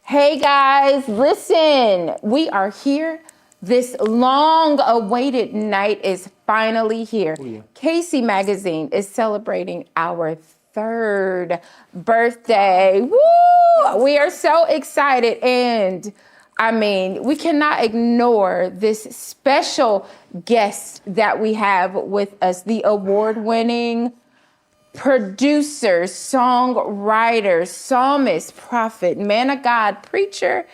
Hey guys, listen, we are here. This long-awaited night is finally here. Oh, yeah. Casey Magazine is celebrating our 3rd birthday. Woo! We are so excited, and I mean, we cannot ignore this special guest that we have with us, the award-winning producer, songwriter, psalmist, prophet, man of God, preacher,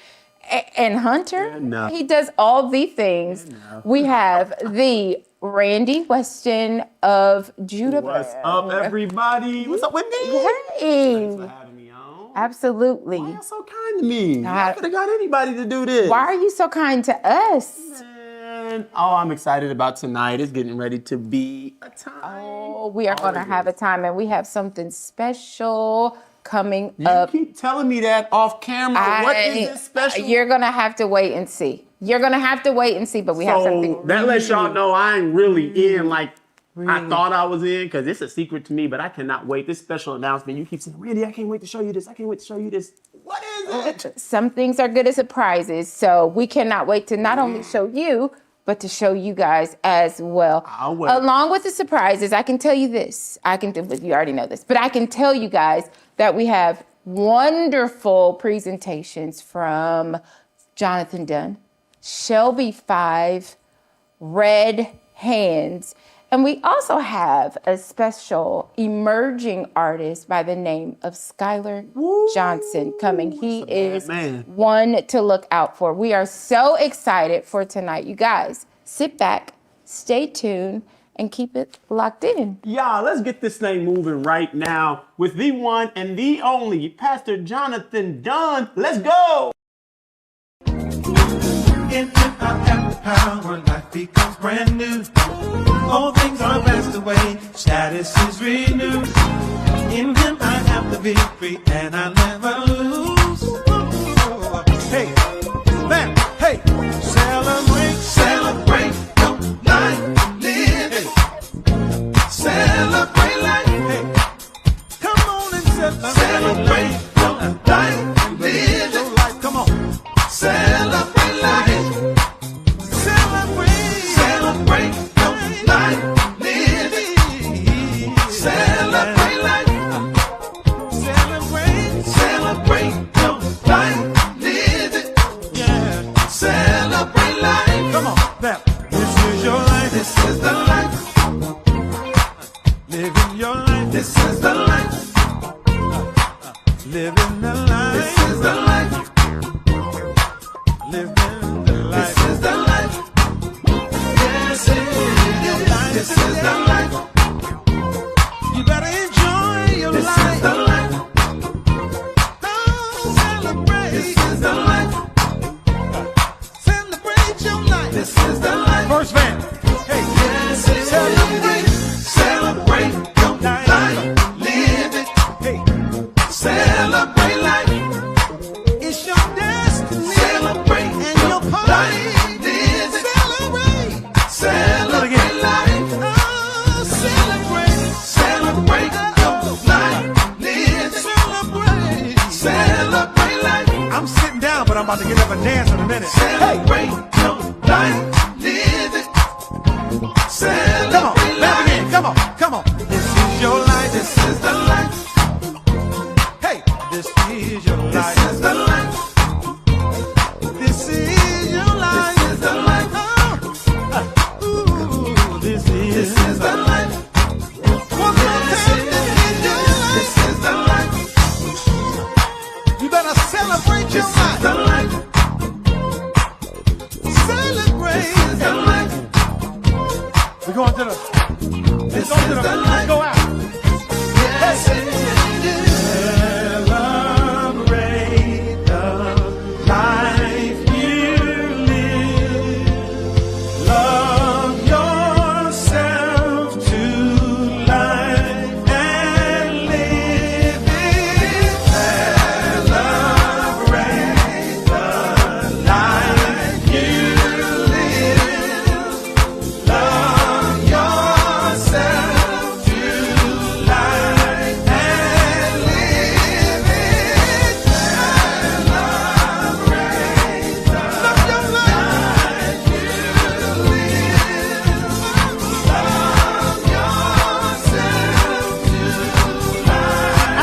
and hunter. No. He does all the things. No. We have the Randy Weston of Judah. What's up, everybody? What's up, Wendy? Hey. Thanks for having me on. Absolutely. Why are you so kind to me? I could have got anybody to do this. Why are you so kind to us? Oh, I'm excited about tonight. It's getting ready to be a time. Oh, we are going to have a time, and we have something special coming up. You keep telling me that off camera. What is this special? You're going to have to wait and see. You're going to have to wait and see, but we have something. That lets y'all know I ain't really in like I thought I was in, because it's a secret to me, but I cannot wait. This special announcement, you keep saying, Randy, I can't wait to show you this. I can't wait to show you this. What is it? Some things are good as surprises, so we cannot wait to not only show you, but to show you guys as well. Along with the surprises, I can tell you this. You already know this, but I can tell you guys that we have wonderful presentations from Johnathan Dunn, Shelby5, Red Hands, and we also have a special emerging artist by the name of Skyler Johnson coming. He is one to look out for. We are so excited for tonight. You guys, sit back, stay tuned, and keep it locked in. Y'all, let's get this thing moving right now with the one and the only Pastor Johnathan Dunn. Let's go. In him I have the power, life becomes brand new. All things are passed away, status is renewed. In him I have the victory, and I never lose. Hey, man, hey, celebrate, celebrate your life, live it. Celebrate life, hey, come on and celebrate your life, live it. Come on, celebrate life.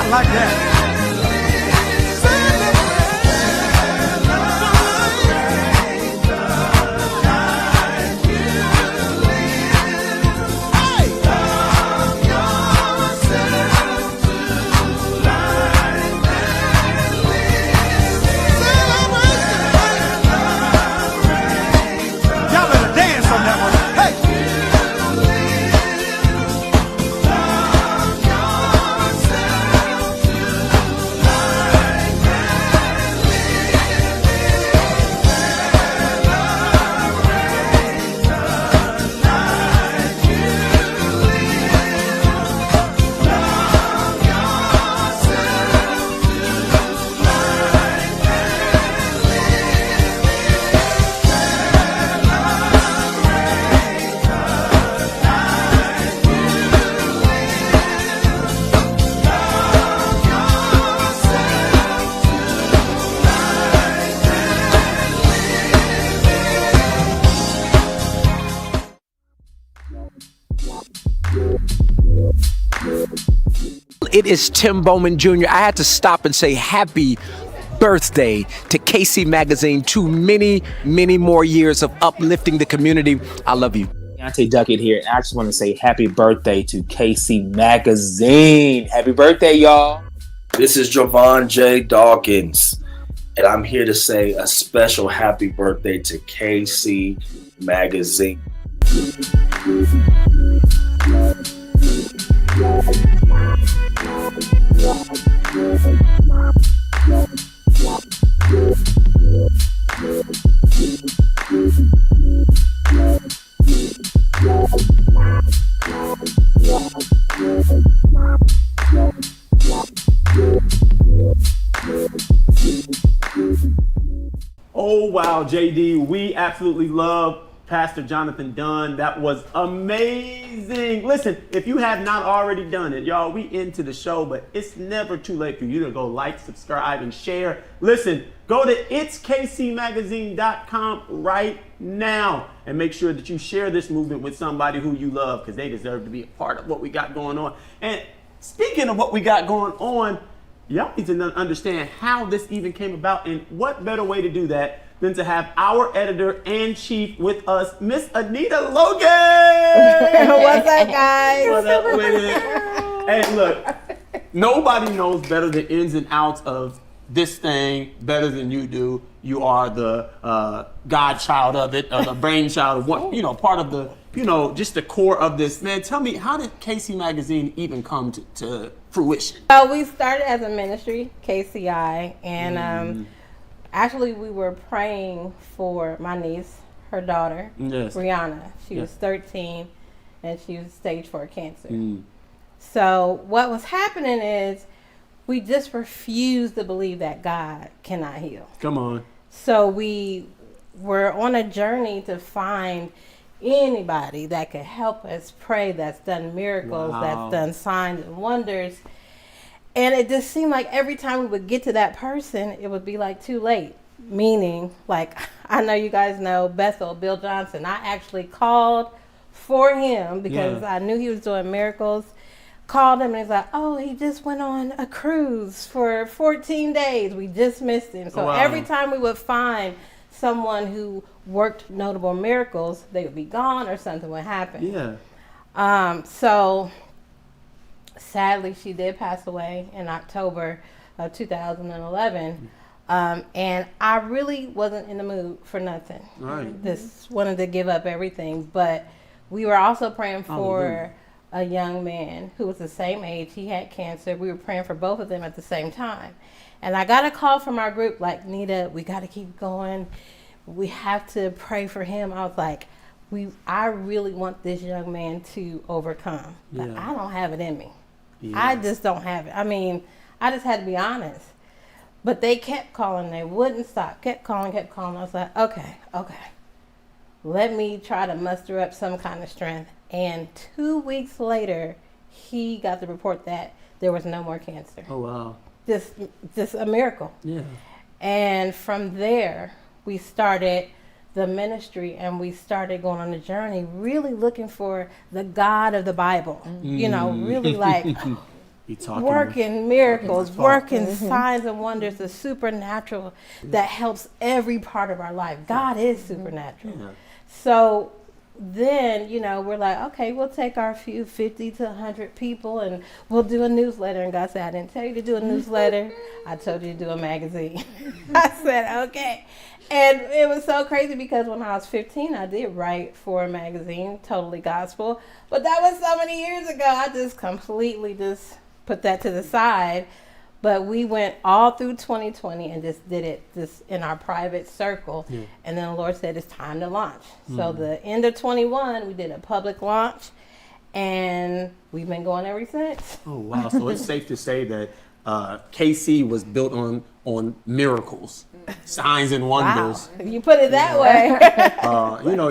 I like that. It is Tim Bowman Jr. I had to stop and say happy birthday to KC Magazine. Too many, many more years of uplifting the community. I love you. Deontay Duckett here. I just want to say happy birthday to KC Magazine. Happy birthday, y'all. This is Javon J. Dawkins, and I'm here to say a special happy birthday to KC Magazine. Oh, wow, JD. We absolutely love Pastor Johnathan Dunn. That was amazing. Listen, if you have not already done it, y'all, we into the show, but it's never too late for you to go like, subscribe, and share. Listen, go to itskcmagazine.com right now and make sure that you share this movement with somebody who you love, because they deserve to be a part of what we got going on. And speaking of what we got going on, y'all need to understand how this even came about, and what better way to do that than to have our editor-in-chief with us, Miss Anita Logan. What's up, guys? What's up with it? Hey, look, nobody knows better the ins and outs of this thing better than you do. You are the godchild of it, or the brainchild of what, part of the, just the core of this. Man, tell me, how did KC Magazine even come to fruition? Well, we started as a ministry, KCI, and actually we were praying for my niece, her daughter, Brianna. She was 13, and she was stage 4 cancer. So what was happening is we just refused to believe that God cannot heal. Come on. So we were on a journey to find anybody that could help us pray, that's done miracles, that's done signs and wonders. And it just seemed like every time we would get to that person, it would be like too late. Meaning, like, I know you guys know Bethel, Bill Johnson. I actually called for him because I knew he was doing miracles. Called him and he's like, oh, he just went on a cruise for 14 days. We just missed him. So every time we would find someone who worked notable miracles, they would be gone or something would happen. So sadly, she did pass away in October of 2011. And I really wasn't in the mood for nothing. Just wanted to give up everything. But we were also praying for a young man who was the same age. He had cancer. We were praying for both of them at the same time. And I got a call from our group like, Nita, we got to keep going. We have to pray for him. I was like, I really want this young man to overcome. But I don't have it in me. I just don't have it. I mean, I just had to be honest. But they kept calling. They wouldn't stop. Kept calling. I was like, okay. Let me try to muster up some kind of strength. And 2 weeks later, he got the report that there was no more cancer. Oh, wow. Just a miracle. Yeah. And from there, we started the ministry, and we started going on a journey, really looking for the God of the Bible. Really like, working miracles, working signs and wonders, the supernatural that helps every part of our life. God is supernatural. Yeah. So then, we're like, okay, we'll take our few 50 to 100 people and we'll do a newsletter. And God said, I didn't tell you to do a newsletter. I told you to do a magazine. I said, okay. And it was so crazy because when I was 15, I did write for a magazine, Totally Gospel. But that was so many years ago. I just completely put that to the side. But we went all through 2020 and just did it just in our private circle. Yeah. And then the Lord said, it's time to launch. So the end of 21, we did a public launch. And we've been going ever since. Oh, wow. So it's safe to say that KC was built on miracles, signs and wonders. Wow. If you put it that way.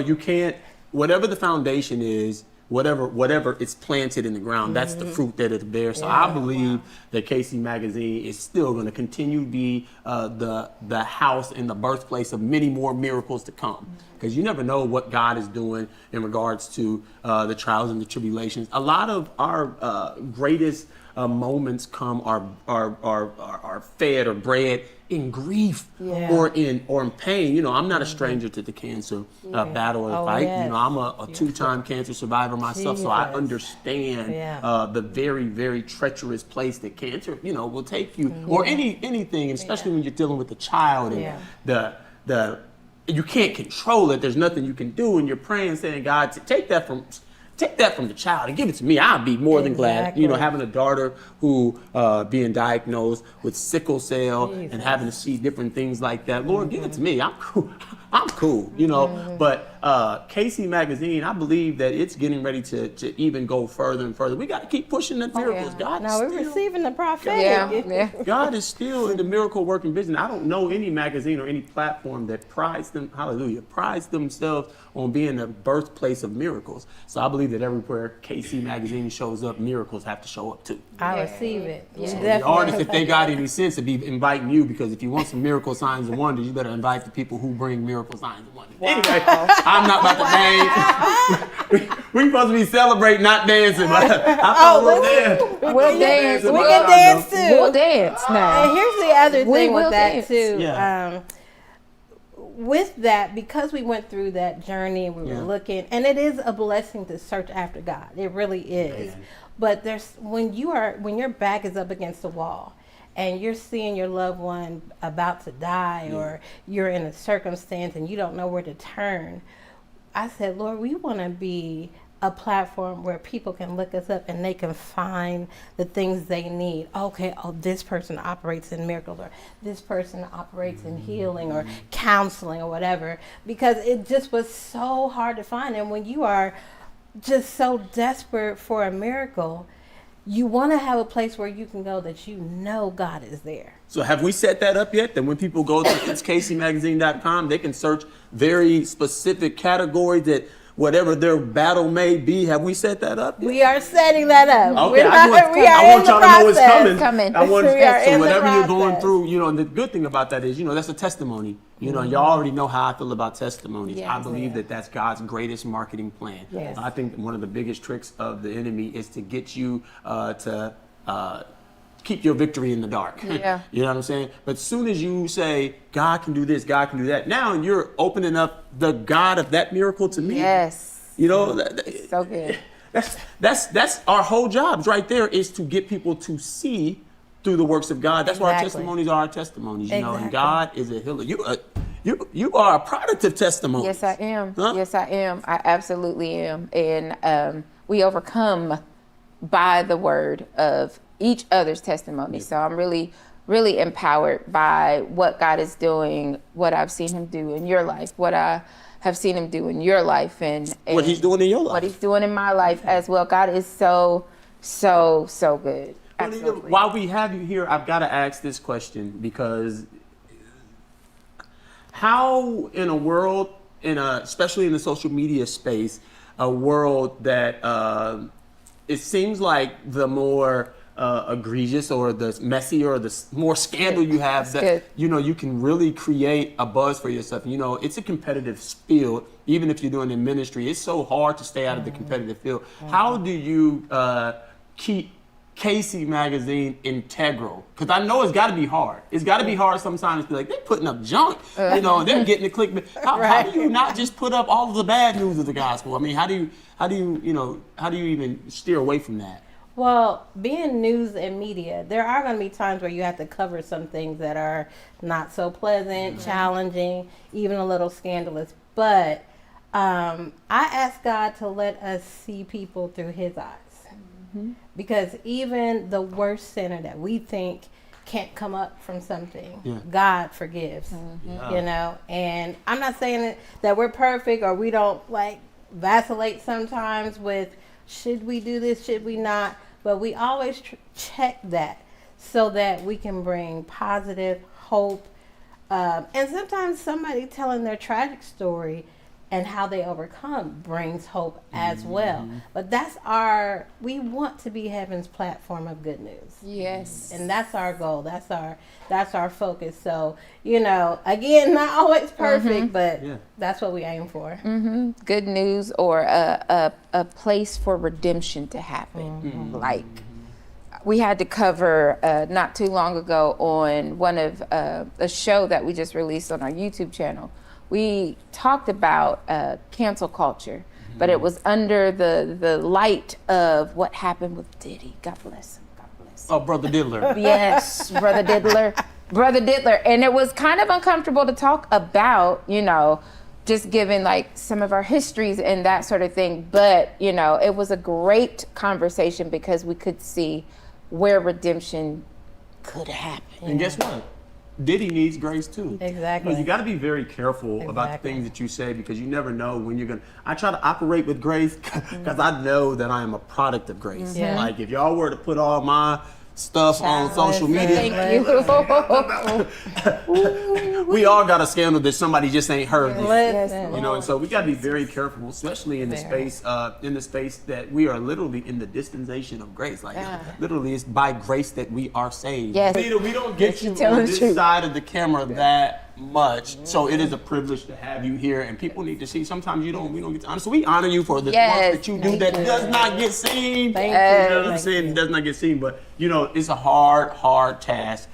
You can't, whatever the foundation is, whatever it's planted in the ground, that's the fruit that it bears. So I believe that KC Magazine is still going to continue to be the house and the birthplace of many more miracles to come. Because you never know what God is doing in regards to the trials and the tribulations. A lot of our greatest moments come are fed or bred in grief or in pain. I'm not a stranger to the cancer battle or fight. Yes. I'm a two-time cancer survivor myself, so I understand the very, very treacherous place that cancer, will take you, or anything, especially when you're dealing with a child and the you can't control it. There's nothing you can do, and you're praying, saying, God, take that from the child and give it to me. I'll be more than glad. Having a daughter who being diagnosed with sickle cell and having to see different things like that. Lord, give it to me. I'm cool. But KC Magazine, I believe that it's getting ready to even go further and further. We got to keep pushing the miracles. God is we're receiving the prophetic. God is still in the miracle working business. I don't know any magazine or any platform that prides themselves on being the birthplace of miracles. So I believe that everywhere KC Magazine shows up, miracles have to show up too. I receive it. So the artists, if they got any sense, to be inviting you, because if you want some miracle signs and wonders, you better invite the people who bring miracle signs and wonders. Wow. Anyway, I'm not about to dance. We're supposed to be celebrating, not dancing. But We'll dance. We can dance too. We'll dance now. And here's the other thing with that dance. too. Yeah. With that, because we went through that journey and we were looking, and it is a blessing to search after God. It really is. Man. But when your back is up against the wall and you're seeing your loved one about to die or you're in a circumstance and you don't know where to turn, I said, Lord, we want to be a platform where people can look us up and they can find the things they need. Okay, this person operates in miracles, or this person operates in healing or counseling or whatever, because it just was so hard to find. And when you are just so desperate for a miracle, you want to have a place where you can go that God is there. So have we set that up yet? That when people go to itskcmagazine.com, they can search very specific categories that whatever their battle may be. Have we set that up yet? We are setting that up. Okay, I want y'all to know it's coming. I want so whatever you're going through, and the good thing about that is, that's a testimony. Y'all already know how I feel about testimonies. Yes, I believe that that's God's greatest marketing plan. Yes. I think one of the biggest tricks of the enemy is to get you to keep your victory in the dark. Yeah. You know what I'm saying? But as soon as you say, God can do this, God can do that, now you're opening up the God of that miracle to me. Yes. So good. That's our whole job right there, is to get people to see through the works of God. That's why our testimonies are our testimonies, and God is a healer. You are a product of testimony. Yes, I am. Huh? Yes, I am. I absolutely am. And we overcome by the word of each other's testimony. So I'm really, really empowered by what God is doing, what I've seen him do in your life, what I have seen him do in your life, and what he's doing in your life. What he's doing in my life as well. God is so, so, so good. Absolutely. While we have you here, I've got to ask this question, because how in a world, especially in the social media space, a world that it seems like the more egregious or the messier or the more scandal you have, that you can really create a buzz for yourself. It's a competitive field. Even if you're doing in ministry, it's so hard to stay out of the competitive field. How do you keep Casey Magazine integral? Because I know it's got to be hard. It's got to be hard sometimes to be like, they're putting up junk, you know, they're getting the clickbait. How do you not just put up all of the bad news of the gospel? I mean, how do you even steer away from that? Well, being news and media, there are going to be times where you have to cover some things that are not so pleasant, challenging, even a little scandalous. But I ask God to let us see people through his eyes. Because even the worst sinner that we think can't come up from something, God forgives, you know. And I'm not saying that we're perfect or we don't like vacillate sometimes with should we do this, should we not, but we always check that so that we can bring positive hope. And sometimes somebody telling their tragic story and how they overcome brings hope as well. But we want to be heaven's platform of good news. Yes. And that's our goal. That's our focus. So, you know, again, not always perfect, but that's what we aim for. Good news or a place for redemption to happen. Like we had to cover not too long ago on one of a show that we just released on our YouTube channel. We talked about cancel culture, but it was under the light of what happened with Diddy. God bless him. God bless him. Oh, Brother Diddler. Yes, Brother Diddler. Brother Diddler. And it was kind of uncomfortable to talk about, you know, just given like some of our histories and that sort of thing. But, you know, it was a great conversation because we could see where redemption could happen. And guess what? Diddy needs grace too. Exactly. You got to be very careful about the things that you say because you never know when you're going to. I try to operate with grace because I know that I am a product of grace. Like if y'all were to put all my stuff on social media. Thank you. We all got a scandal that somebody just ain't heard. Listen. You know, and so we got to be very careful, especially in the space that we are literally in the dispensation of grace. Like literally, it's by grace that we are saved. Yes. Peter, we don't get you telling on the this truth. side of the camera that much, so it is a privilege to have you here, and people need to see. Sometimes we don't get to honor, so we honor you for the work that you do that does not get seen. Thank You you. know what I'm saying? It does not get seen, but you know, it's a hard task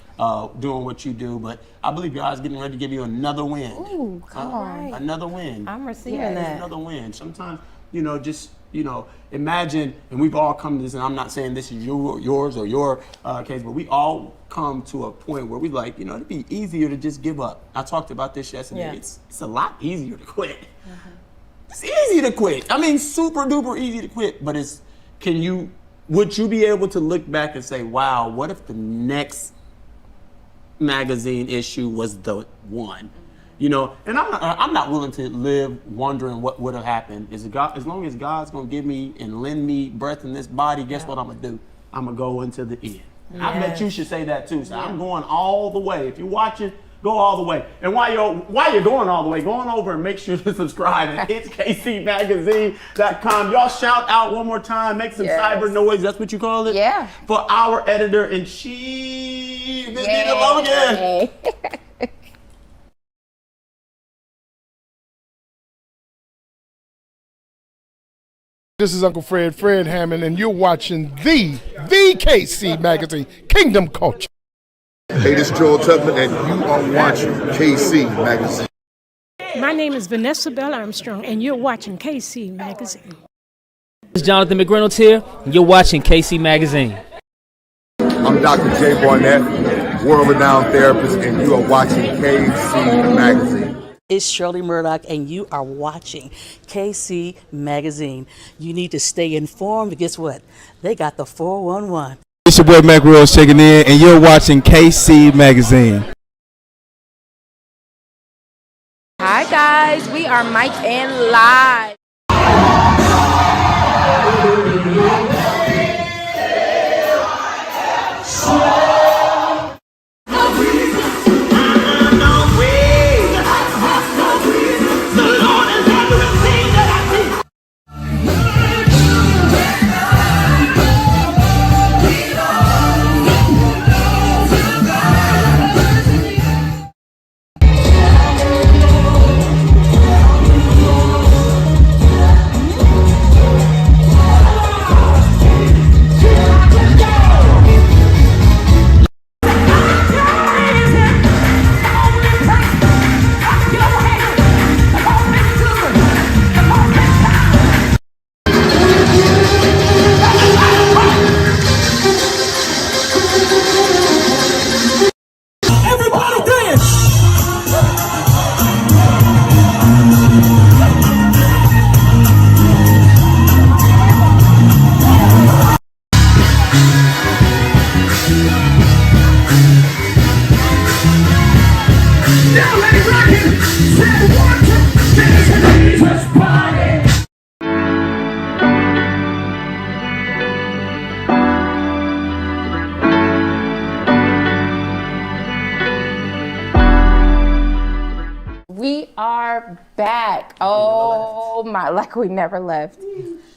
doing what you do. But I believe God is getting ready to give you another win. Ooh, come on. Another win. I'm receiving that. Another win. Sometimes, you know, just imagine, and we've all come to this, and I'm not saying this is yours or your case, but we all come to a point where we like, you know, it'd be easier to just give up. I talked about this yesterday. Yeah. It's a lot easier to quit. It's easy to quit. I mean, super duper easy to quit, but would you be able to look back and say, wow, what if the next magazine issue was the one? You know, and I'm not willing to live wondering what would have happened. As long as God's gonna give me and lend me breath in this body, guess what I'm gonna do? I'm gonna go into the end. I bet you should say that too. So I'm going all the way. If you're watching, go all the way. And while you're going all the way, go on over and make sure to subscribe at itskcmagazine.com. Y'all shout out one more time. Make some cyber noise. That's what you call it? Yeah. For our editor-in-chief, Miss Nina Logan. This is Uncle Fred Hammond, and you're watching the KC Magazine, Kingdom Culture. Hey, this is Joel Tubman, and you are watching KC Magazine. My name is Vanessa Bell Armstrong, and you're watching KC Magazine. This is Johnathan McReynolds here, and you're watching KC Magazine. I'm Dr. Jay Barnett, world-renowned therapist, and you are watching KC Magazine. It's Shirley Murdoch, and you are watching KC Magazine. You need to stay informed, but guess what? They got the 411. It's your boy Mac Rose checking in, and you're watching KC Magazine. Hi guys, we are Mike and live. are back. Oh my, like we never left.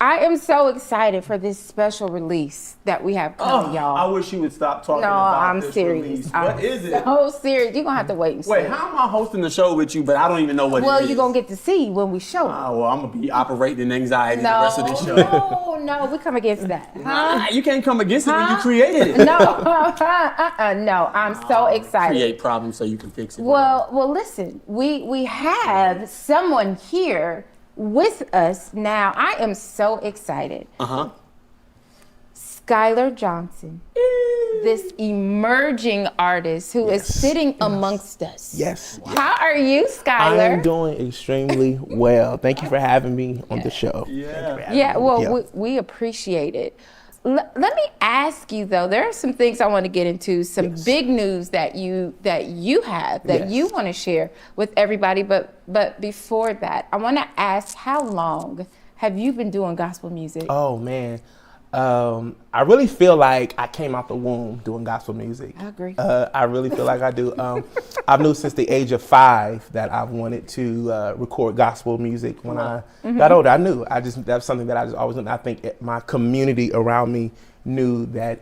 I am so excited for this special release that we have coming, y'all. I wish you would stop talking No, about I'm this serious. release. I'm What is it? so serious. You're going to have to wait and see. Wait, how am I hosting the show with you, but I don't even know what it is? Well, you're going to get to see when we show it. Oh, well, I'm going to be operating anxiety the No, rest of this show. no, we come against that. Nah, you can't come against it when you created it. No, no, I'm so excited. Create problems so you can fix it. Well, listen, we have someone here with us now. I am so excited. Skyler Johnson, this emerging artist who is sitting amongst us. Yes. How are you, Skyler? I am doing extremely well. Thank you for having me on the show. We appreciate it. Let me ask you though. There are some things I want to get into. Some big news that you have that you want to share with everybody. But before that, I want to ask, how long have you been doing gospel music? Oh man, I really feel like I came out the womb doing gospel music. I agree. I really feel like I do. I've knew since the age of 5 that I've wanted to record gospel music. When I got older, I knew. That's something that I just always knew. I think my community around me knew that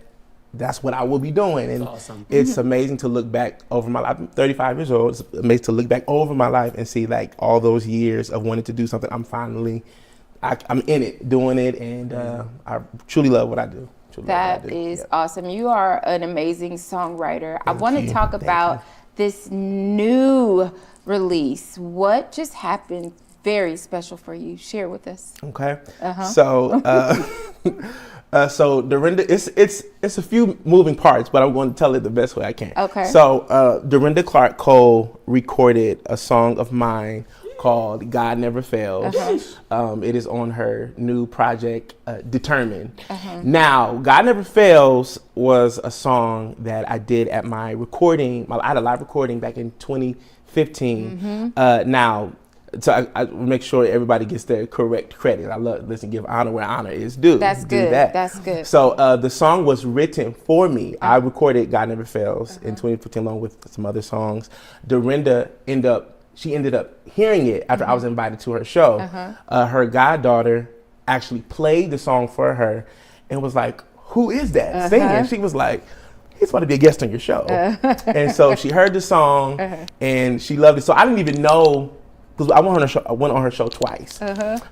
that's what I will be doing. And awesome. It's amazing to look back over my life. I'm 35 years old. It's amazing to look back over my life and see like all those years of wanting to do something. I'm in it, doing it, and I truly love what I do. That is awesome. You are an amazing songwriter. I want to talk about this new release. What just happened very special for you? Share with us. Okay. So, so Dorinda, it's a few moving parts, but I'm going to tell it the best way I can. Okay. So, Dorinda Clark Cole recorded a song of mine called God Never Fails. It is on her new project, Determined. Now, God Never Fails was a song that I did at my recording. I had a live recording back in 2015. Now, so I make sure everybody gets their correct credit. I give honor where honor is due. That's good. That's good. So the song was written for me. I recorded God Never Fails in 2015 along with some other songs. Dorinda ended up hearing it after I was invited to her show. Her goddaughter actually played the song for her and was like, "Who is that singing?" She was like, "He's about to be a guest on your show." And so she heard the song and she loved it. So I didn't even know, because I went on her show twice.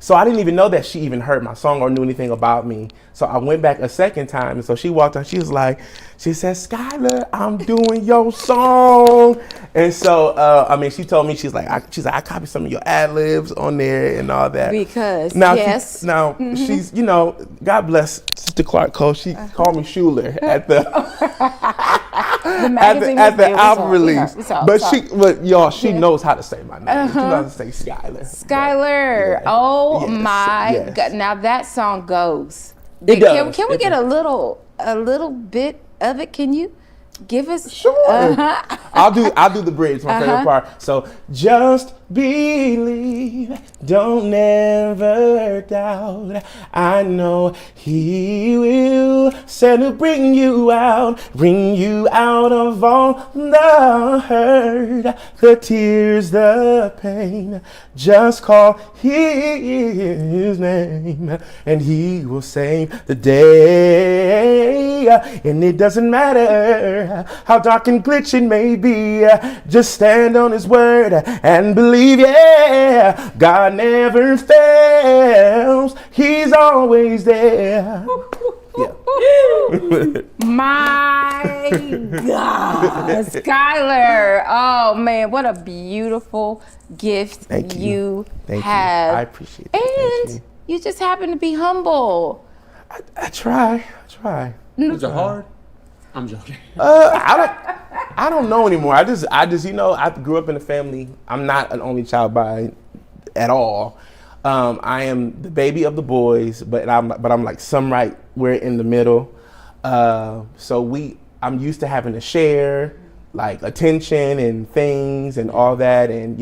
So I didn't even know that she even heard my song or knew anything about me. So I went back a second time, and so she walked out. She said, "Skyler, I'm doing your song." And so, she told me, she's like, I copied some of your ad libs on there and all that. Because, now, yes. She's, God bless Sister Clark Cole. She called me Schuler at the at the album release. She knows how to say my name. She knows how to say Skyler. Skyler. Oh my God. Now that song goes. It does. Can we get a little bit of it? Can you give us? Sure. I'll do the bridge, my favorite part. So just believe, don't ever doubt. I know He will send to bring you out of all the hurt, the tears, the pain. Just call His name, and He will save the day. And it doesn't matter how dark and glitch it may be. Just stand on His word and believe. Yeah, God never fails. He's always there. My God, Skyler. Oh man, what a beautiful gift you have. I appreciate it. And you just happen to be humble. I try. Is it hard? I'm joking. I don't know anymore. I just I grew up in a family. I'm not an only child at all. I am the baby of the boys, but I'm like we're in the middle. So I'm used to having to share like attention and things and all that, and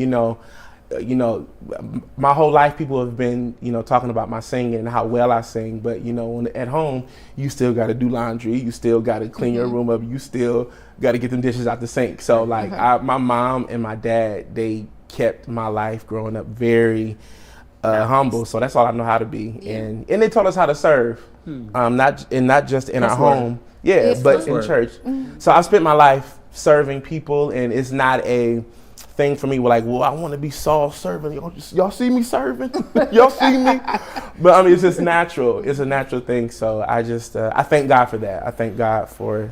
my whole life people have been, talking about my singing and how well I sing, but at home, you still got to do laundry, you still got to clean your room up, you still got to get them dishes out the sink. So like my mom and my dad, they kept my life growing up very humble. So that's all I know how to be. Yeah. And they taught us how to serve, not just in our home, but in church. So I spent my life serving people, and it's not a thing for me where like, well, I want to be Saul serving. Y'all see me serving? Y'all see me? But I mean, it's just natural. It's a natural thing. So I just, I thank God for that. I thank God for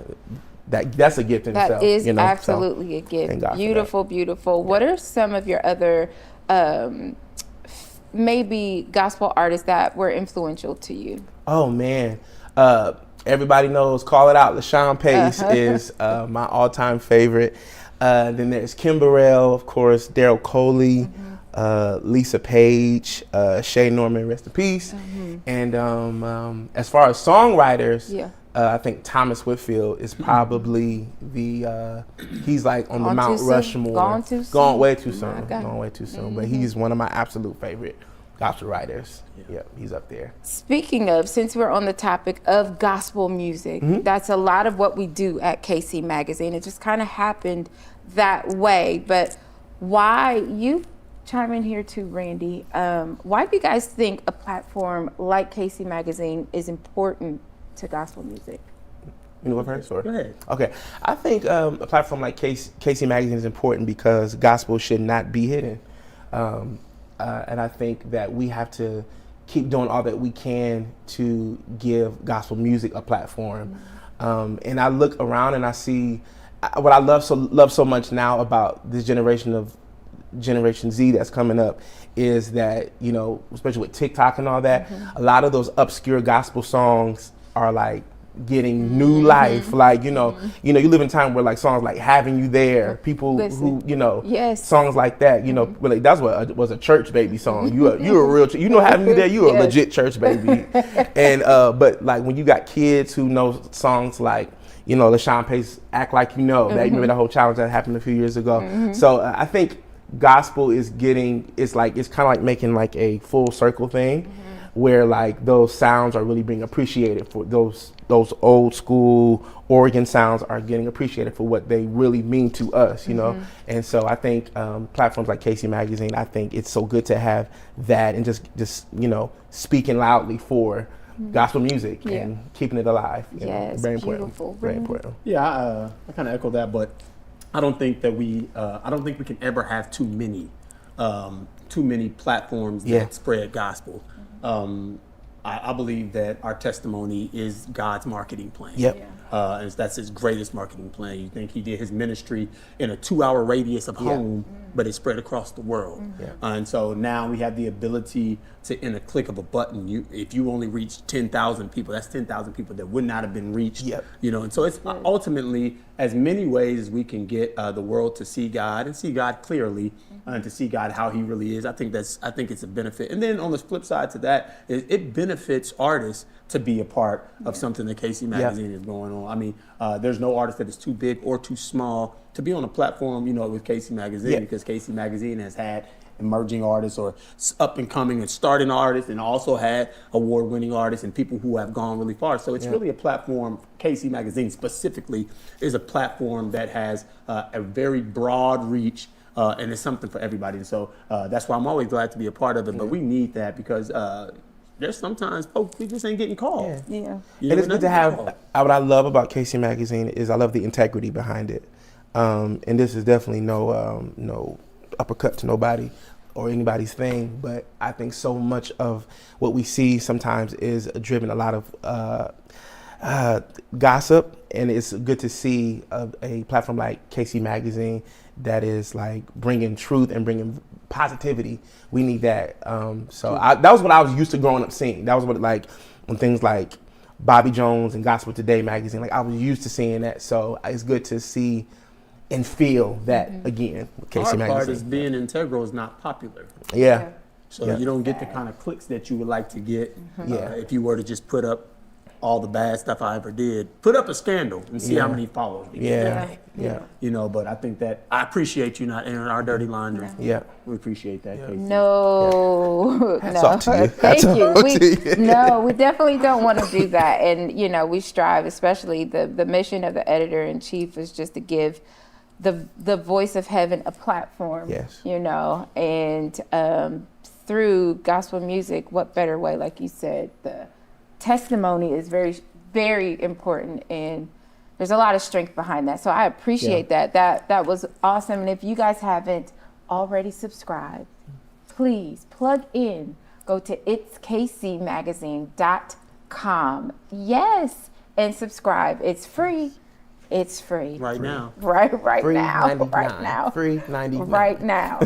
that. That's a gift in itself. That is So, absolutely a gift. Beautiful, beautiful. What are some of your other maybe gospel artists that were influential to you? Oh man, everybody knows "Call It Out." LaShawn Pace is my all-time favorite. Then there's Kim Burrell, of course, Daryl Coley, Lisa Page, Shay Norman, rest in peace. And as far as songwriters, I think Thomas Whitfield is probably he's like on the Mount Rushmore. Gone way too soon. Gone way too soon. But he's one of my absolute favorite gospel writers. Yeah, he's up there. Speaking of, since we're on the topic of gospel music, that's a lot of what we do at KC Magazine. It just kind of happened that way. But why, you chime in here too, Randy, why do you guys think a platform like KC Magazine is important to gospel music? You know what first? Or? Go ahead. Okay. I think a platform like KC Magazine is important because gospel should not be hidden. And I think that we have to keep doing all that we can to give gospel music a platform. And I look around and I see what I love so much now about this generation of Generation Z that's coming up is that, you know, especially with TikTok and all that, a lot of those obscure gospel songs are like getting new life. Like, you live in a time where like songs like Having You There, people who, songs like that, really, that's what was a church baby song. You a real, Having You There, you a legit church baby. And, but like when you got kids who know songs like, LaShawn Pace, Act Like You Know, that you remember that whole challenge that happened a few years ago. So I think gospel is it's kind of like making like a full circle thing where like those sounds are really being appreciated for those old school organ sounds are getting appreciated for what they really mean to us, And so I think platforms like KC Magazine, I think it's so good to have that and just speaking loudly for gospel music and keeping it alive. Yes, very beautiful. Very important. Yeah, I kind of echo that, but I don't think that we can ever have too many platforms that spread gospel. I believe that our testimony is God's marketing plan. And that's his greatest marketing plan. You think he did his ministry in a 2-hour radius of home, but it spread across the world. And so now we have the ability to, in a click of a button, if you only reach 10,000 people, that's 10,000 people that would not have been reached. And so it's ultimately as many ways as we can get the world to see God and see God clearly and to see God how he really is. I think it's a benefit. And then on the flip side to that, it benefits artists to be a part of something that KC Magazine is going on. I mean, there's no artist that is too big or too small to be on a platform, with KC Magazine because KC Magazine has had emerging artists or up and coming and starting artists and also had award-winning artists and people who have gone really far. So it's really a platform, KC Magazine specifically is a platform that has a very broad reach and it's something for everybody. And so that's why I'm always glad to be a part of it. But we need that because there's sometimes folks we just ain't getting called. And it's good to have, what I love about KC Magazine is I love the integrity behind it. And this is definitely no uppercut to nobody or anybody's thing, but I think so much of what we see sometimes is driven a lot of gossip, and it's good to see a platform like KC Magazine that is like bringing truth and bringing positivity. We need that. That was what I was used to growing up seeing. That was what when things like Bobby Jones and Gospel Today magazine, like I was used to seeing that. So it's good to see and feel that again with KC Magazine. Part is being integral is not popular. So you don't get the kind of clicks that you would like to get if you were to just put up all the bad stuff I ever did. Put up a scandal and see how many followers. But I think that I appreciate you not airing our dirty laundry. We appreciate that. KC. No. Thank you. No, we definitely don't want to do that. And we strive, especially the mission of the editor-in-chief is just to give the voice of heaven a platform. Yes. You know, and through gospel music, what better way, like you said, the testimony is very, very important, and there's a lot of strength behind that. So I appreciate that. That was awesome. And if you guys haven't already subscribed, please plug in. Go to itskcmagazine.com. Yes, and subscribe. It's free. It's free. Right now. Right Free now. 99. Right now. Free 99. Right now.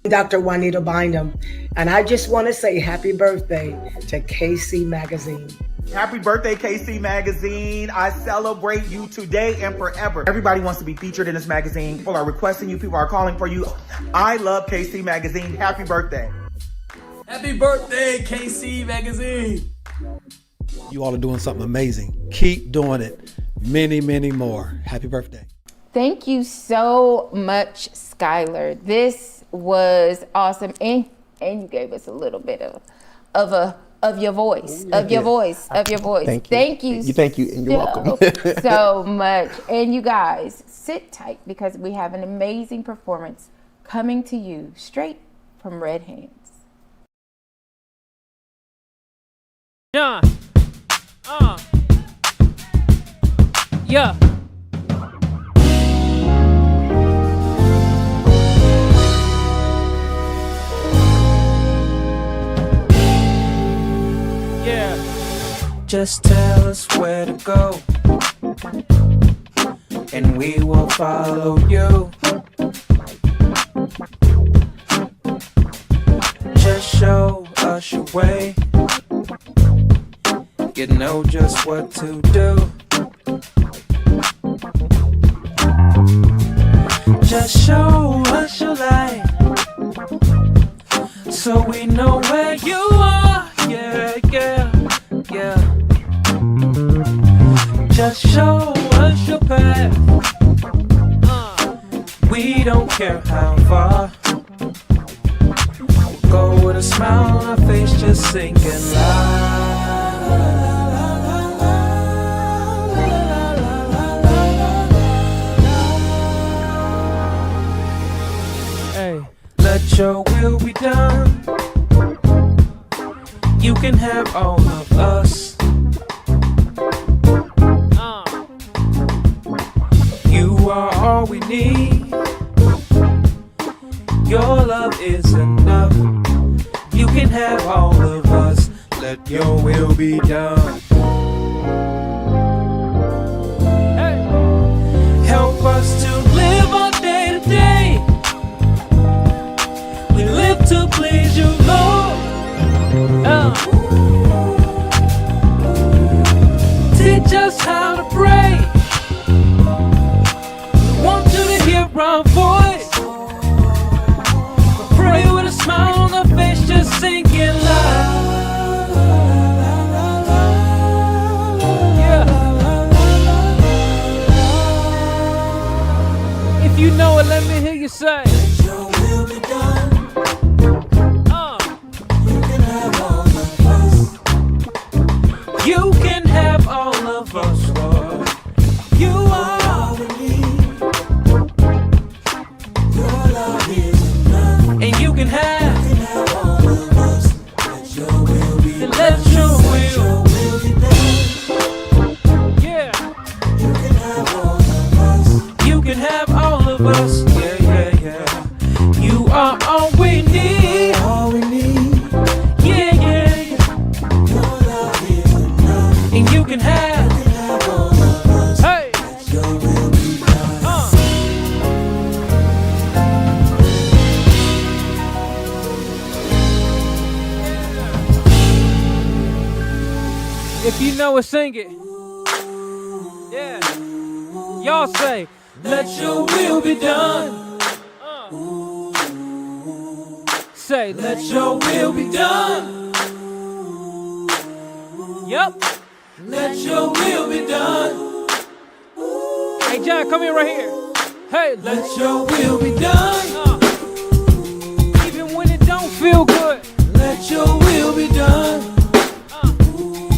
Dr. Juanita Bynum, and I just want to say happy birthday to KC Magazine. Happy birthday, KC Magazine. I celebrate you today and forever. Everybody wants to be featured in this magazine. People are requesting you. People are calling for you. I love KC Magazine. Happy birthday. Happy birthday, KC Magazine. You all are doing something amazing. Keep doing it. Many, many more. Happy birthday. Thank you so much, Skyler. This was awesome, and you gave us a little bit of your voice, of your voice. Thank you. Thank you, Thank you, and you're welcome. so much. And you guys, sit tight because we have an amazing performance coming to you straight from Red Hands. John, yeah. Yeah. Just tell us where to go, and we will follow you. Just show us your way. You know just what to do. Just show us your light, so we know where you are. Yeah, yeah, yeah. Just show us your path. We don't care how far. We'll go with a smile on our face, just singing loud. Let your will be done. You can have all of us. You are all we need. Your love is enough. You can have all of us. Let your will be done. Hey. Help us to live our day to day. We live to please you, Lord. Teach us how to pray. We want you to hear our voice. We pray with a smile on our face, just singing loud. Yeah. If you know it, let me hear you say. Your will be done. You can have all of us, Lord. You are all we need. Your love is enough. And you can have all of us. Let your will be done. Let your will be done. Yeah. You can have all of us. You can have all of us. Yeah, yeah, yeah. You are all we need. All we need. Yeah, yeah, yeah. And you can have all of us. Hey. Your will be done. If you know it, sing it. Yeah. Y'all say, let your will be done. Say, let your will be done. Yep. Let your will be done. Hey, John, come here right here. Hey, let your will be done. Even when it don't feel good. Let your will be done.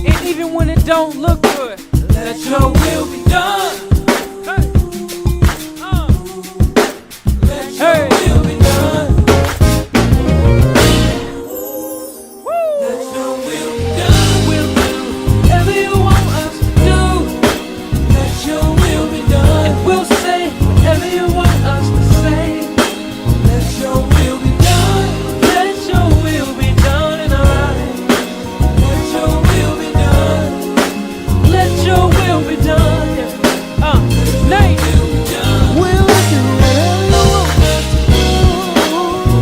And even when it don't look good. Let your will be done. Hey. Let your will be done. Let your will be done. We'll do whatever you want us to do. Let your will be done. And we'll say whatever you want us to say. Let your will be done. Let your will be done in our lives. Let your will be done. Let your will be done. Nate. We'll do whatever you want us to do.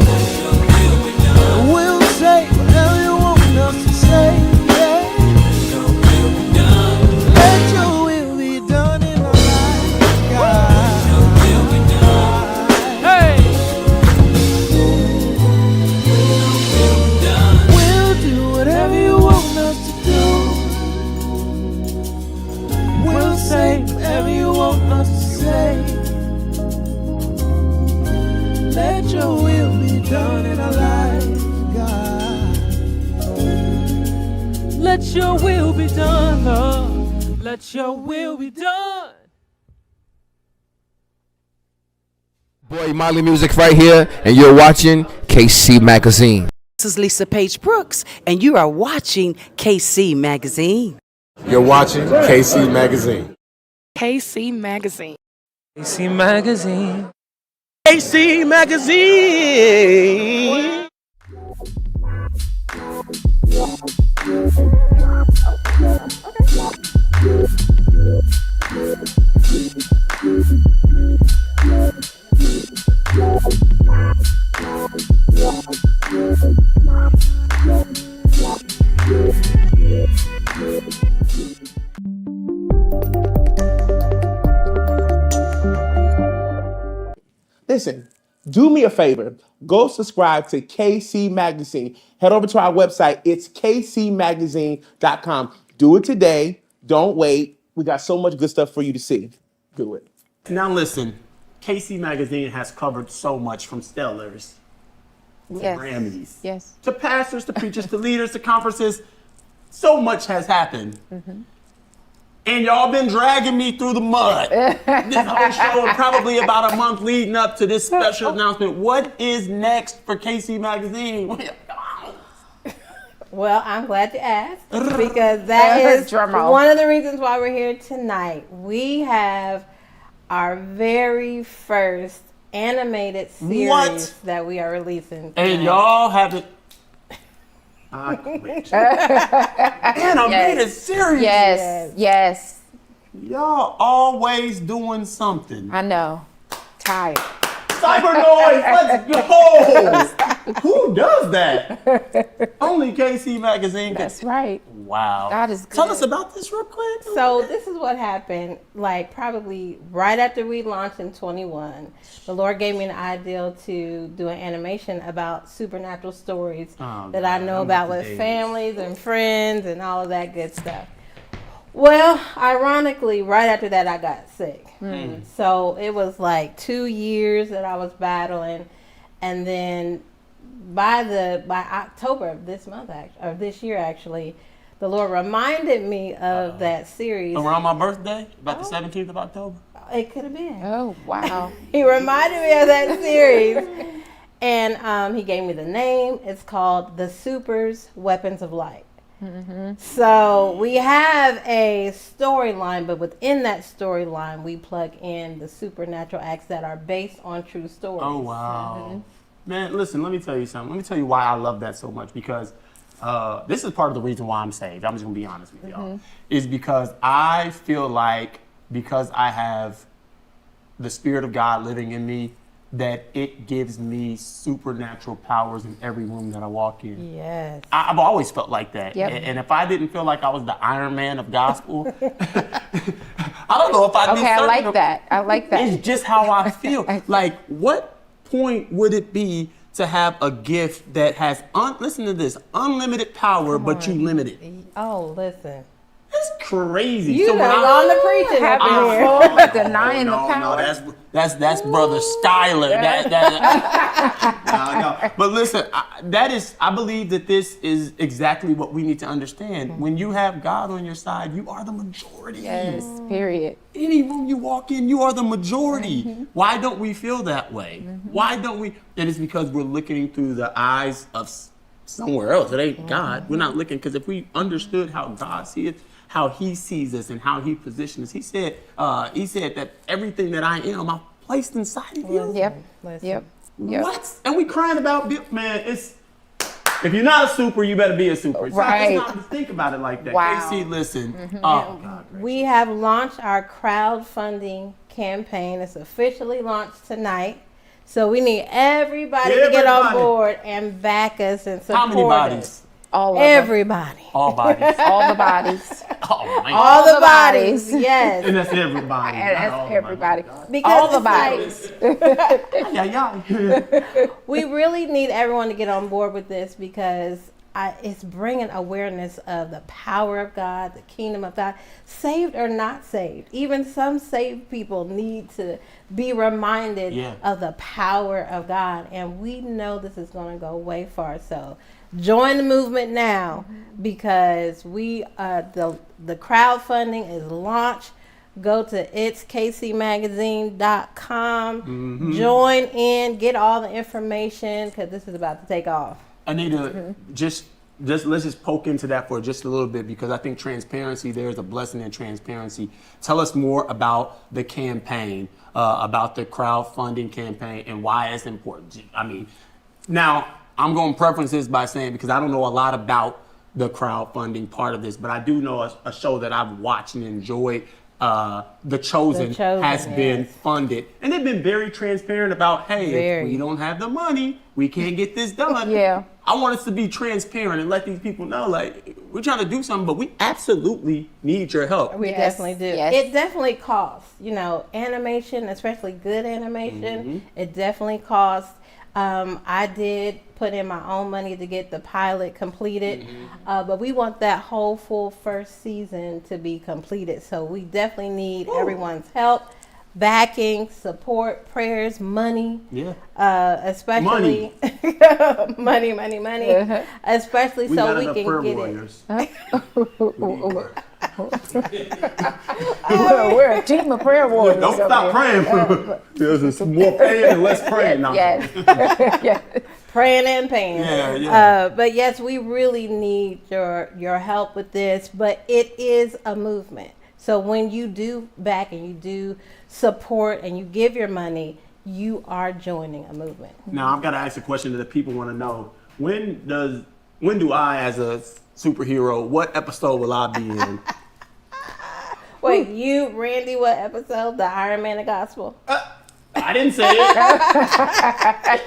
Let your will be done. We'll say whatever you want us to say. Yeah. Let your will be done. Let your will be done in our lives, God. Let your will be done. Hey. We'll do whatever you want us to do. We'll say whatever you want us to say. Let your will be done in our lives, God. Let your will be done, Lord. Let your will be done. Boy, Molly Music right here, and you're watching KC Magazine. This is Lisa Page Brooks, and you are watching KC Magazine. You're watching KC Magazine. KC Magazine. KC Magazine. KC Magazine. Listen, do me a favor. Go subscribe to KC Magazine. Head over to our website. It's kcmagazine.com. Do it today. Don't wait. We got so much good stuff for you to see. Do it. Now listen, KC Magazine has covered so much, from Stellars to Yes. Grammys, Yes. to pastors, to preachers, to leaders, to conferences. So much has happened. And y'all been dragging me through the mud. This whole show and probably about a month leading up to this special announcement. What is next for KC Magazine? Well, I'm glad you asked, because that is Drum roll. one of the reasons why we're here tonight. We have our very first animated series What? that we are releasing tonight. And y'all haven't. I quit. Animated series. Yes. Yes. Y'all always doing something. I know. Tired. Cyber noise, let's go. Who does that? Only KC Magazine. That's right. Wow. God is good. Tell us about this real quick. So this is what happened, like probably right after we launched in 21. The Lord gave me an idea to do an animation about supernatural stories that I know about with families and friends and all of that good stuff. Well, ironically, right after that, I got sick. So it was like 2 years that I was battling, and then by October of this month, or this year actually, the Lord reminded me of that series. Around my birthday, about the 17th of October. It could have been. Oh, wow. He reminded me of that series. And he gave me the name. It's called The Supers Weapons of Light. So we have a storyline, but within that storyline, we plug in the supernatural acts that are based on true stories. Oh, wow. Man, listen, let me tell you something. Let me tell you why I love that so much, because this is part of the reason why I'm saved. I'm just going to be honest with y'all. Is because I feel like, because I have the Spirit of God living in me, that it gives me supernatural powers in every room that I walk in. Yes. I've always felt like that. Yep. And if I didn't feel like I was the Iron Man of gospel, I don't know if I'd be Okay, I certain like of- that. I like that. It's just how I feel. Like, what point would it be to have a gift that has, listen to this, unlimited power, but you limit it? Oh, listen. It's crazy. You So when done I- gone to preaching up in here. Oh, denying the power. No, that's brother Skyler. No. But listen, I believe that this is exactly what we need to understand. When you have God on your side, you are the majority. Yes, period. Any room you walk in, you are the majority. Why don't we feel that way? Why don't we? It is because we're looking through the eyes of somewhere else. It ain't God. We're not looking, because if we understood how God sees it, how he sees us and how he positions us, he said that everything that I am, I placed inside of you. Yep. What? And we crying about, man, it's, if you're not a super, you better be a super. Right. It's not to think about it like that. Wow. KC, listen. Oh, God. We have launched our crowdfunding campaign. It's officially launched tonight. So we need everybody to get on board and back us and support How many bodies? us. All of Everybody. All bodies. All the bodies. Oh, man. All the bodies, yes. And that's everybody. And that's everybody. Because all the it's bodies. We really need everyone to get on board with this because it's bringing awareness of the power of God, the kingdom of God, saved or not saved. Even some saved people need to be reminded of the power of God. And we know this is going to go way far. So join the movement now because we the crowdfunding is launched. Go to itskcmagazine.com. Join in, get all the information because this is about to take off. Anita, just let's just poke into that for just a little bit because I think transparency, there's a blessing in transparency. Tell us more about the campaign, about the crowdfunding campaign and why it's important. I mean, now I'm going to preference this by saying, because I don't know a lot about the crowdfunding part of this, but I do know a show that I've watched and enjoyed. The Chosen has been funded, and they've been very transparent about, hey, if we don't have the money, we can't get this done. I want us to be transparent and let these people know, like, we're trying to do something, but we absolutely need your help. We definitely do. It definitely costs, animation, especially good animation. It definitely costs. I did put in my own money to get the pilot completed, but we want that whole full first season to be completed. So we definitely need everyone's help, backing, support, prayers, money. Especially money. Especially so we can get it. We're a team of prayer warriors. Don't stop praying. There's more praying and less praying now. Praying and paying. But yes, we really need your help with this. But it is a movement. So when you do back and you do support and you give your money, you are joining a movement. Now I've got to ask a question that the people want to know. When do I, as a superhero, what episode will I be in? Wait, Randy, what episode? The Iron Man of Gospel? I didn't say it.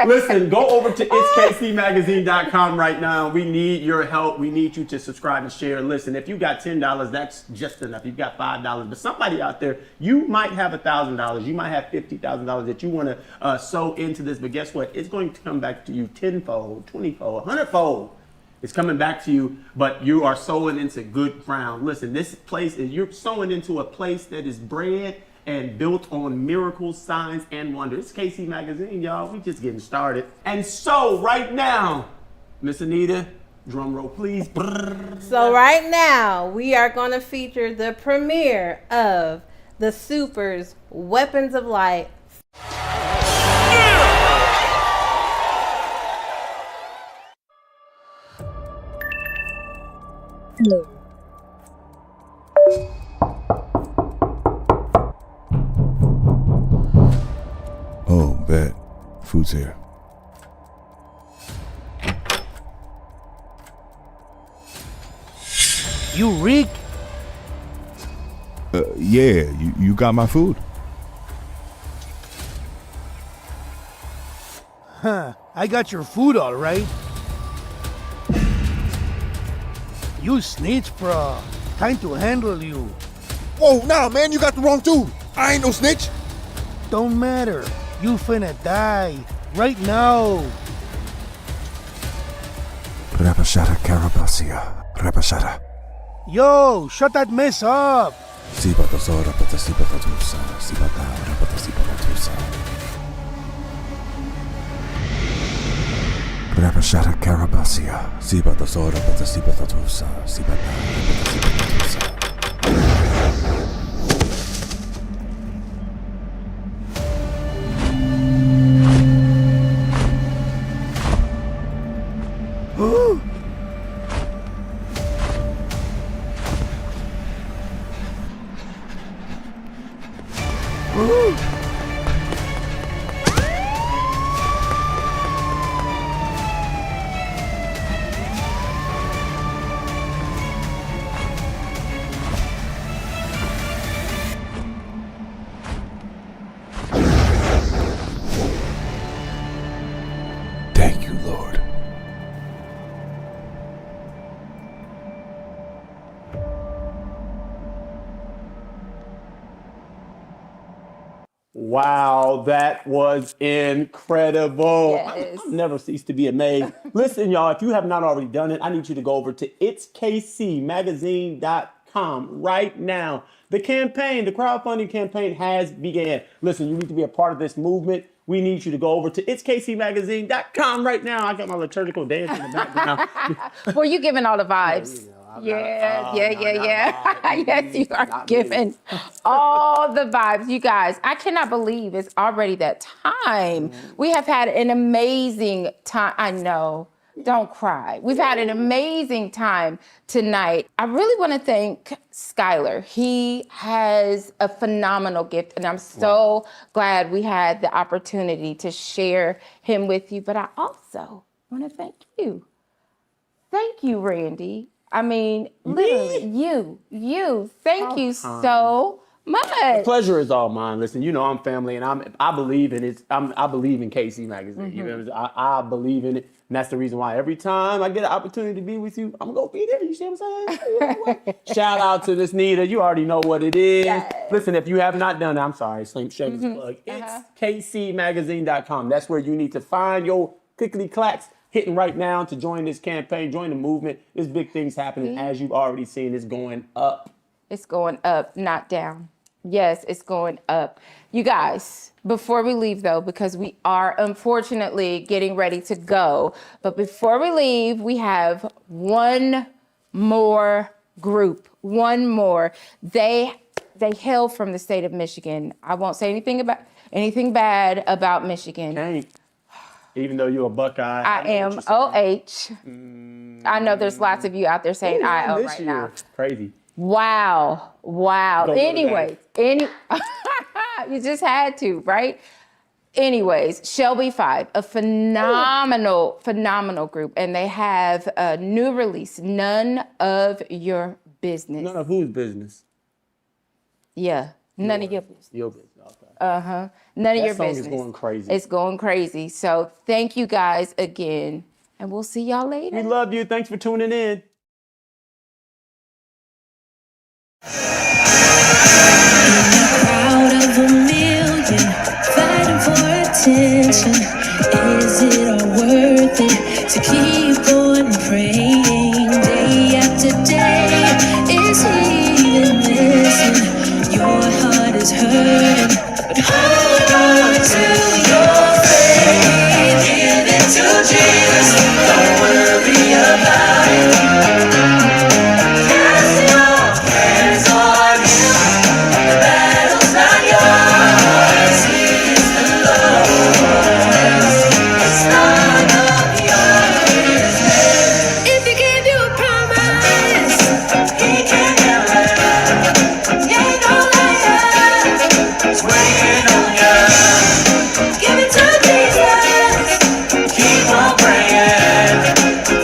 Listen, go over to itskcmagazine.com right now. We need your help. We need you to subscribe and share. Listen, if you got $10, that's just enough. You've got $5. But somebody out there, you might have $1,000. You might have $50,000 that you want to sow into this. But guess what? It's going to come back to you tenfold, 20-fold, 100-fold. It's coming back to you, but you are sowing into good ground. Listen, this place is, you're sowing into a place that is bred and built on miracles, signs, and wonders. It's KC Magazine, y'all. We just getting started. And so right now, Miss Anita, drum roll, please. So right now, we are going to feature the premiere of the Supers Weapons of Light. Oh, bet. Food's here. You Rick? Yeah, you got my food? Huh, I got your food all right. You snitch, bro. Time to handle you. Whoa, nah, man, you got the wrong dude. I ain't no snitch. Don't matter. You finna die. Right now. Repashata Carabasia. Repashata. Yo, shut that mess up. Rapashata Carabasia, Siba the Zora, but the Siba Tatusa, Sibata, Thank you, Lord. Wow, that was incredible. Yes. I'll never cease to be amazed. Listen, y'all, if you have not already done it, I need you to go over to itskcmagazine.com right now. The campaign, the crowdfunding campaign has began. Listen, you need to be a part of this movement. We need you to go over to itskcmagazine.com right now. I got my liturgical dance in the background. Were you giving all the vibes? Yeah. Yes, you are giving all the vibes. You guys, I cannot believe it's already that time. We have had an amazing time. I know. Don't cry. We've had an amazing time tonight. I really want to thank Skyler. He has a phenomenal gift, and I'm so glad we had the opportunity to share him with you. But I also want to thank you. Thank you, Randy. I mean, literally, you. Thank you so much. The pleasure is all mine. Listen, you know I'm family, and I believe in it. I believe in KC Magazine. You know what I'm saying? I believe in it, and that's the reason why every time I get an opportunity to be with you, I'm gonna be there. You see what I'm saying? You know what? Shout out to Miss Nita. You already know what it is. Yes. Listen, if you have not done it, I'm sorry. Shameless plug. It's kcmagazine.com. That's where you need to find your clickety clacks. Hitting right now to join this campaign, join the movement. There's big things happening. As you've already seen, it's going up. It's going up, not down. Yes, it's going up. You guys, before we leave though, because we are unfortunately getting ready to go, but before we leave, we have one more group, one more. They hail from the state of Michigan. I won't say anything bad about Michigan. Can't. Even though you're a Buckeye. I am OH. I know there's lots of you out there saying IO right now. Crazy. Wow. Anyways, you just had to, right? Anyways, Shelby5, a phenomenal group. And they have a new release, None of Your Business. None of whose business? Yeah, none of your business. Your business. None of your business. That song is going crazy. It's going crazy. So thank you guys again, and we'll see y'all later. We love you. Thanks for tuning in. Crowd of a million, fighting for attention. Is it all worth it to keep on praying day after day? Is he even listening? Your heart is hurting. Hold on to your faith, give it to Jesus, don't worry about it. Cast your cares on Him, the battle's not yours, He is the Lord's. It's none of your business. If He gave you a promise, He can deliver. He ain't no liar. It's waiting on you. Give it to Jesus. Keep on praying.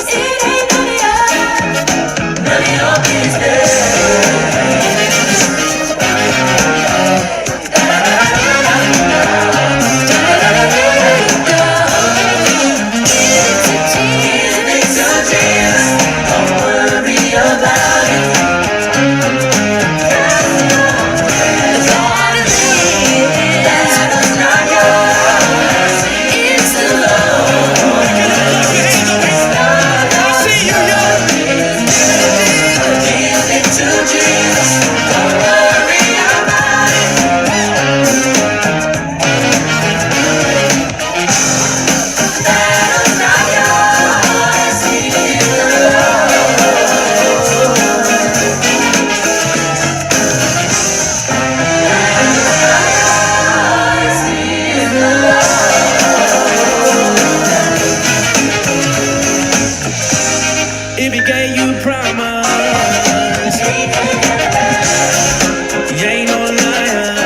It ain't none of your business. Give it to Jesus. Don't worry about it. It's the Lord. You ain't no liar.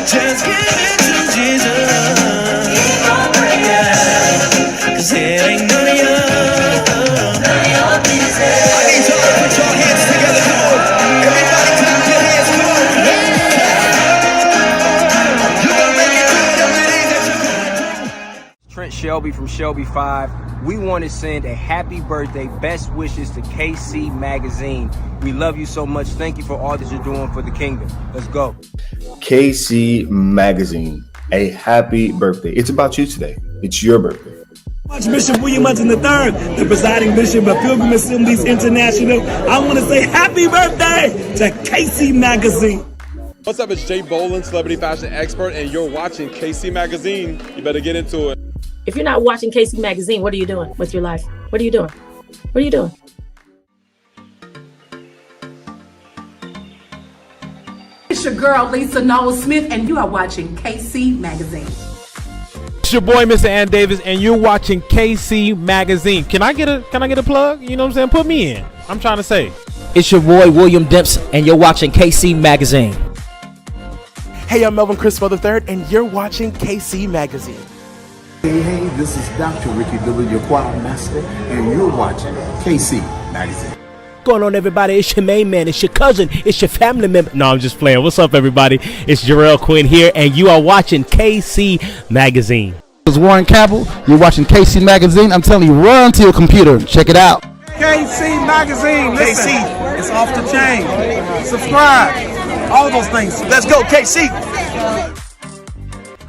Just give it to Jesus. Keep on praying. 'Cause it ain't none of your business. I need y'all to put your hands together. Come on. Everybody clap your hands. Come on. You're gonna make it through whatever it is that you're going through. Trent Shelby from Shelby5. We want to send a happy birthday, best wishes to KC Magazine. We love you so much. Thank you for all that you're doing for the kingdom. Let's go. KC Magazine, a happy birthday. It's about you today. It's your birthday. Archbishop William Hudson III, the presiding bishop of Pilgrim Assemblies International. I want to say happy birthday to KC Magazine. What's up, it's Jay Bolin, celebrity fashion expert, and you're watching KC Magazine. You better get into it. If you're not watching KC Magazine, what are you doing with your life? What are you doing? What are you doing? It's your girl, Lisa Noel Smith, and you are watching KC Magazine. It's your boy, Mr. Ann Davis, and you're watching KC Magazine. Can I get a plug? You know what I'm saying? Put me in. I'm trying to say. It's your boy, William Dempsey, and you're watching KC Magazine. Hey, I'm Melvin Chris III, and you're watching KC Magazine. Hey, this is Dr. Ricky Dillard, your choir master, and you're watching KC Magazine. What's going on, everybody? It's your main man, it's your cousin, it's your family member. No, I'm just playing. What's up, everybody? It's Jarrell Quinn here, and you are watching KC Magazine. It's Warren Cabell. You're watching KC Magazine. I'm telling you, run to your computer. Check it out. KC Magazine. Listen, KC, it's off the chain. Subscribe. All those things. Let's go, KC.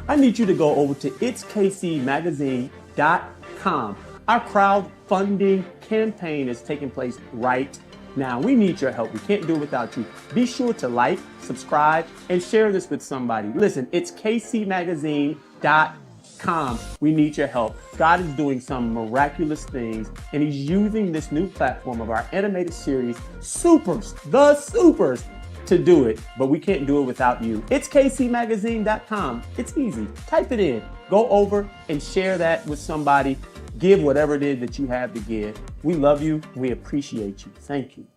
I need you to go over to itskcmagazine.com. Our crowdfunding campaign is taking place right now. We need your help. We can't do it without you. Be sure to like, subscribe, and share this with somebody. Listen, it's kcmagazine.com. We need your help. God is doing some miraculous things, and he's using this new platform of our animated series, Supers, the Supers, to do it, but we can't do it without you. It's kcmagazine.com. It's easy. Type it in. Go over and share that with somebody. Give whatever it is that you have to give. We love you. We appreciate you. Thank you.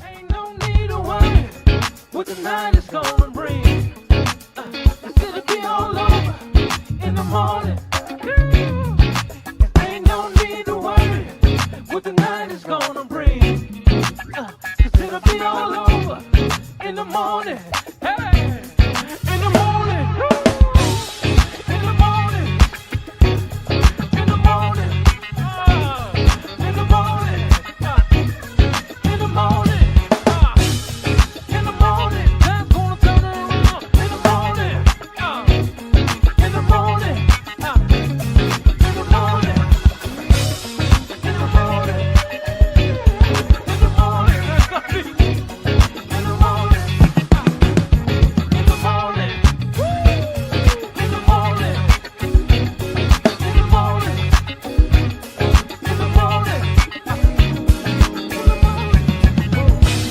Ain't no need to worry what the night is gonna bring. It'll be all over in the morning. Ain't no need to worry what the night is gonna bring. 'Cause it'll be all over in the morning. Hey.